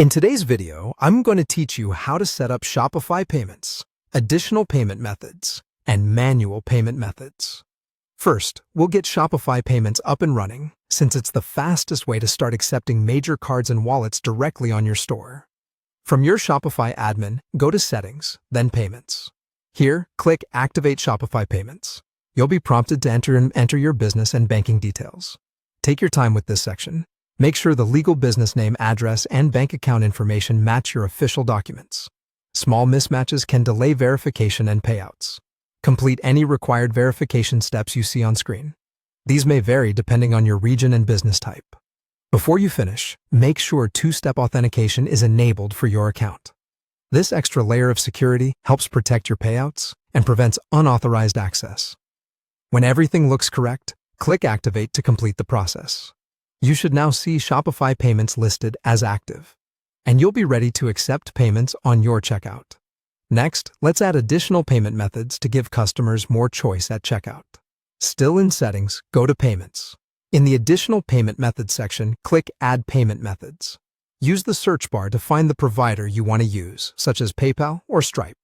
In today's video, I'm going to teach you how to set up Shopify payments, additional payment methods, and manual payment methods. First, we'll get Shopify payments up and running, since it's the fastest way to start accepting major cards and wallets directly on your store. From your Shopify admin, go to Settings, then Payments. Here, click Activate Shopify Payments. You'll be prompted to enter your business and banking details. Take your time with this section. Make sure the legal business name, address, and bank account information match your official documents. Small mismatches can delay verification and payouts. Complete any required verification steps you see on screen. These may vary depending on your region and business type. Before you finish, make sure two-step authentication is enabled for your account. This extra layer of security helps protect your payouts and prevents unauthorized access. When everything looks correct, click Activate to complete the process. You should now see Shopify payments listed as active, and you'll be ready to accept payments on your checkout. Next, let's add additional payment methods to give customers more choice at checkout. Still in Settings, go to Payments. In the Additional Payment Methods section, click Add Payment Methods. Use the search bar to find the provider you want to use, such as PayPal or Stripe.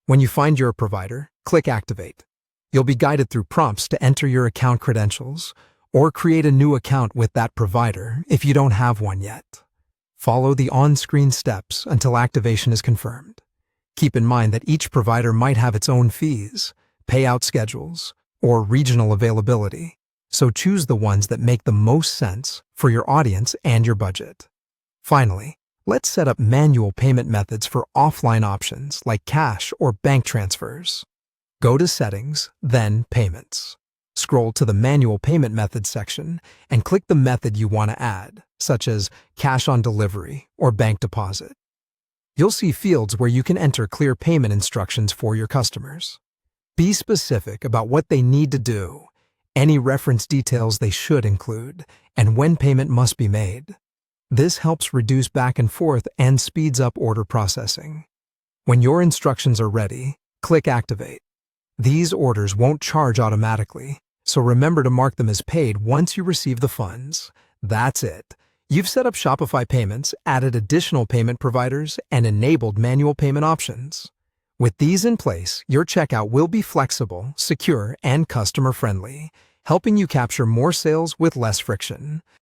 When you find your provider, click Activate. You'll be guided through prompts to enter your account credentials, or create a new account with that provider if you don't have one yet. Follow the on-screen steps until activation is confirmed. Keep in mind that each provider might have its own fees, payout schedules, or regional availability, so choose the ones that make the most sense for your audience and your budget. Finally, let's set up manual payment methods for offline options like cash or bank transfers. Go to Settings, then Payments. Scroll to the Manual Payment Methods section and click the method you want to add, such as cash on delivery or bank deposit. You'll see fields where you can enter clear payment instructions for your customers. Be specific about what they need to do, any reference details they should include, and when payment must be made. This helps reduce back and forth and speeds up order processing. When your instructions are ready, click Activate. These orders won't charge automatically, so remember to mark them as paid once you receive the funds. That's it. You've set up Shopify payments, added additional payment providers, and enabled manual payment options. With these in place, your checkout will be flexible, secure, and customer-friendly, helping you capture more sales with less friction.